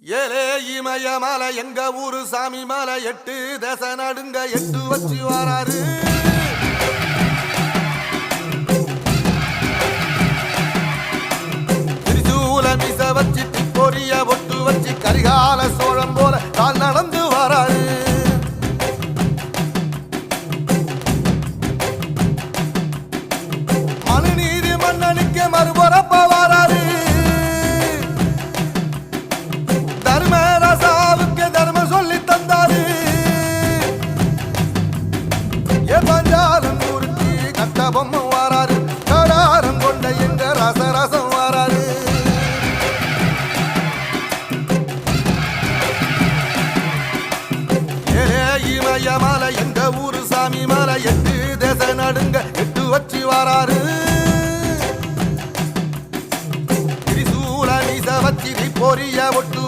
ஏலே இமயமலை எங்க ஊரு சாமி மலை 8 தேச நடுங்க 8 வச்சு வராரு. திரிசூல மிச வச்சு பொரிய ஒட்டு வச்சு கரிகால சோழம் போல கால் நடந்து வராரு. மனுநீதி மன்னனுக்கு மறுபரப்ப வராரு. தர்மராசாவுக்கு தர்மம் சொல்லி தந்தாரு. பஞ்சாலம் ஊருக்கு கட்ட பொம்மை வாராரு. கடாரம் கொண்ட எங்க ரசரசம் வாராரு. இமயமலை எங்க ஊரு சாமி மலை 8 தேச நடுங்க 8 வச்சு வாராரு. திரிசூல மீச வச்சு பொரிய ஒட்டு